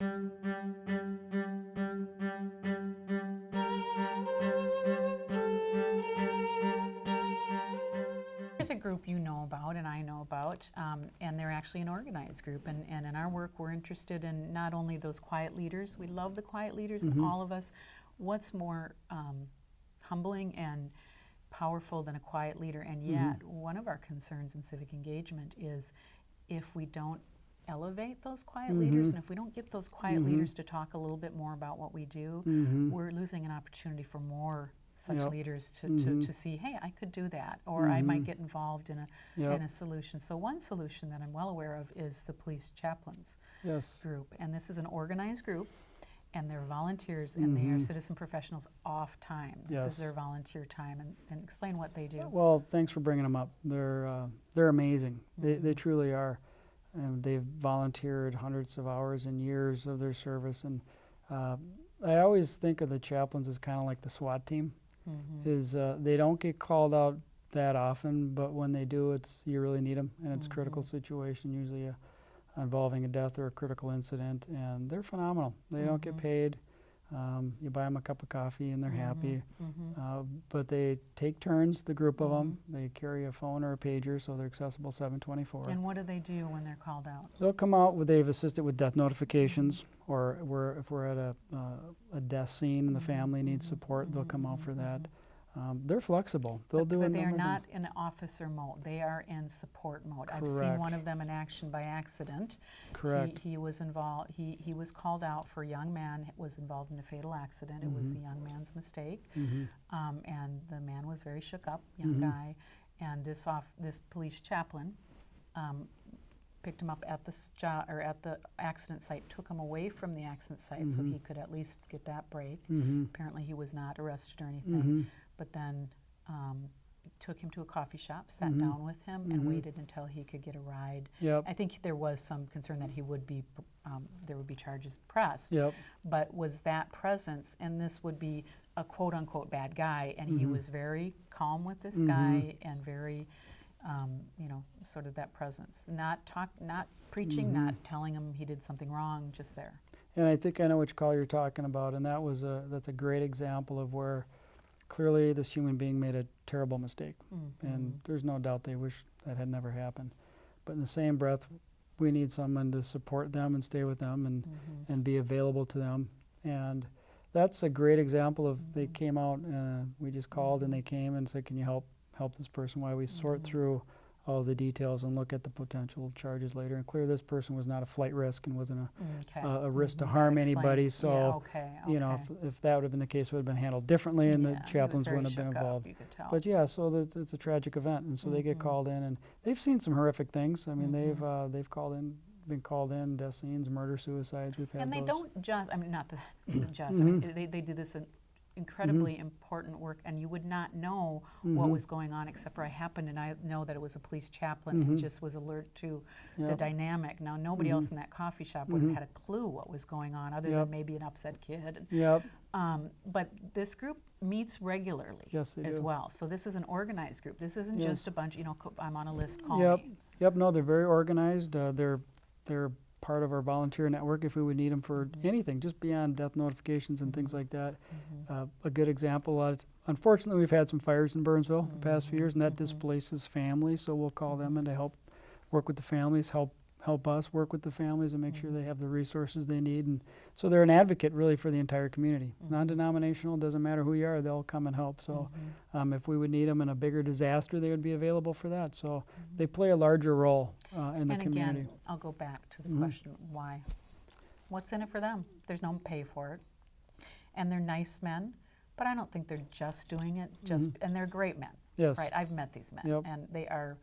There's a group you know about and I know about, and they're actually an organized group. And in our work, we're interested in not only those quiet leaders. We love the quiet leaders, all of us. What's more humbling and powerful than a quiet leader? And yet, one of our concerns in civic engagement is if we don't elevate those quiet leaders, and if we don't get those quiet leaders to talk a little bit more about what we do, we're losing an opportunity for more such leaders to see, hey, I could do that, or I might get involved in a solution. So one solution that I'm well aware of is the Police Chaplains group, and this is an organized group, and they're volunteers, and they are citizen professionals off time. This is their volunteer time, and explain what they do. Well, thanks for bringing them up. They're amazing. They truly are. And they've volunteered hundreds of hours and years of their service, and I always think of the chaplains as kind of like the SWAT team. They don't get called out that often, but when they do, you really need them, and it's a critical situation, usually involving a death or a critical incident, and they're phenomenal. They don't get paid. You buy them a cup of coffee and they're happy, but they take turns, the group of them. They carry a phone or a pager, so they're accessible 7/24. And what do they do when they're called out? They'll come out, they've assisted with death notifications, or if we're at a death scene and the family needs support, they'll come out for that. They're flexible. They'll do it. But they are not in officer mode. They are in support mode. I've seen one of them in action by accident. Correct. He was involved. He was called out for a young man who was involved in a fatal accident. It was the young man's mistake, and the man was very shook up, young guy. And this police chaplain picked him up at the accident site, took him away from the accident site so he could at least get that break. Apparently, he was not arrested or anything. But then took him to a coffee shop, sat down with him, and waited until he could get a ride. I think there was some concern that there would be charges pressed. But was that presence, and this would be a quote-unquote bad guy, and he was very calm with this guy and very, sort of that presence. Not preaching, not telling him he did something wrong, just there. And I think I know which call you're talking about, and that's a great example of where clearly this human being made a terrible mistake, and there's no doubt they wish that had never happened. But in the same breath, we need someone to support them and stay with them and be available to them. And that's a great example of they came out, we just called and they came and said, can you help this person while we sort through all the details and look at the potential charges later. And clearly this person was not a flight risk and wasn't a risk to harm anybody. So, if that would have been the case, it would have been handled differently, and the chaplains wouldn't have been involved. But yeah, so it's a tragic event, and so they get called in, and they've seen some horrific things. I mean, they've been called in, death scenes, murder, suicides. We've had and they those. Don't just, I mean, not just, I mean, they do this incredibly important work, and you would not know what was going on except for I happened and I know that it was a police chaplain and just was alert to the dynamic. Now nobody else in that coffee shop would have had a clue what was going on other than maybe an upset kid. But this group meets regularly as well. So this is an organized group. This isn't just a bunch, I'm on a list, call me. No, they're very organized. They're part of our volunteer network if we would need them for anything, just beyond death notifications and things like that. A good example, unfortunately we've had some fires in Burnsville the past few years, and that displaces families, so we'll call them in to help work with the families, help us work with the families and make sure they have the resources they need. And so they're an advocate really for the entire community. Non-denominational, doesn't matter who you are, they'll come and help. So if we would need them in a bigger disaster, they would be available for that. So they play a larger role in the community. And again, I'll go back to the question, why? What's in it for them? There's no pay for it. And they're nice men, but I don't think they're just doing it, and they're great men. Right, I've met these men, and they are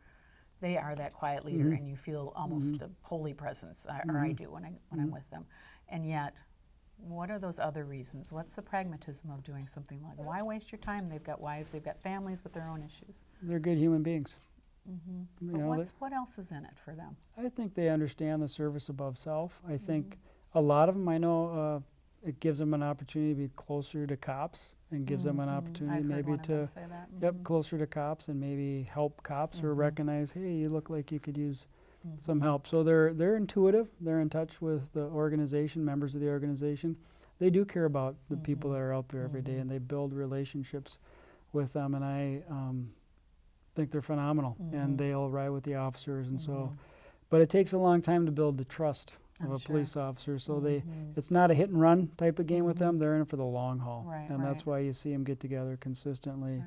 that quiet leader, and you feel almost a holy presence, or I do when I'm with them. And yet, what are those other reasons? What's the pragmatism of doing something like that? Why waste your time? They've got wives, they've got families with their own issues. They're good human beings. But what else is in it for them? I think they understand the service above self. I think a lot of them, I know, it gives them an opportunity to be closer to cops, and gives them an opportunity maybe to closer to cops and maybe help cops or recognize, hey, you look like you could use some help. So they're intuitive. They're in touch with the organization, members of the organization. They do care about the people that are out there every day, and they build relationships with them. And I think they're phenomenal, and they'll ride with the officers. And so, but it takes a long time to build the trust of a police officer. So it's not a hit and run type of game with them. They're in it for the long haul, and that's why you see them get together consistently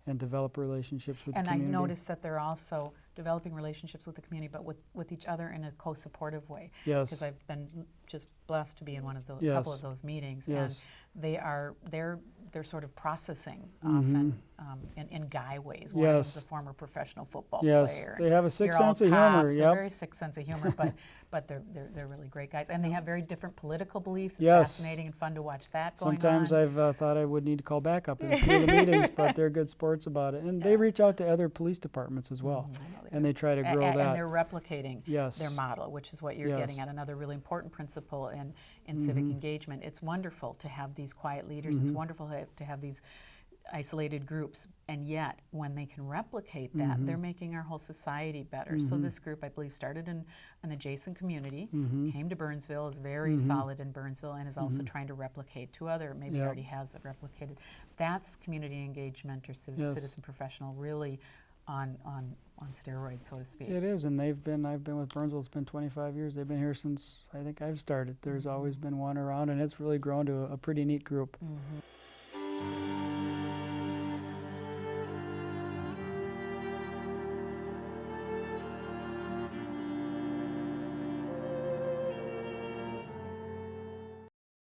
and develop relationships with the community. And I noticed that they're also developing relationships with the community, but with each other in a co-supportive way. Yes. Because I've been just blessed to be in one of the Yes. couple of those meetings, Yes. and they're sort of processing often in guy ways. One Yes. is a former professional football Yes, player. they have a sick You're all sense of humor. cops. They're Yep. very sick sense of humor, but they're really great guys, and they have very different political beliefs. It's Yes. fascinating and fun to watch that going Sometimes on. I've thought I would need to call backup in a few of the meetings, but they're good sports about it. And they reach out to other police departments as well, I know and they try to grow that. And they're replicating Yes. their model, which is what you're Yes. getting at. Another really important principle in civic engagement. It's wonderful to have these quiet leaders. It's wonderful to have these isolated groups, and yet when they can replicate that, they're making our whole society better. So this group, I believe, started in an adjacent community, came to Burnsville, is very solid in Burnsville, and is also trying to replicate to other, maybe Yep. already has it replicated. That's community engagement or Yes. citizen professional, really on steroids, so to speak. It is, and I've been with Burnsville, it's been 25 years. They've been here since I think I've started. There's always been one around, and it's really grown to a pretty neat group.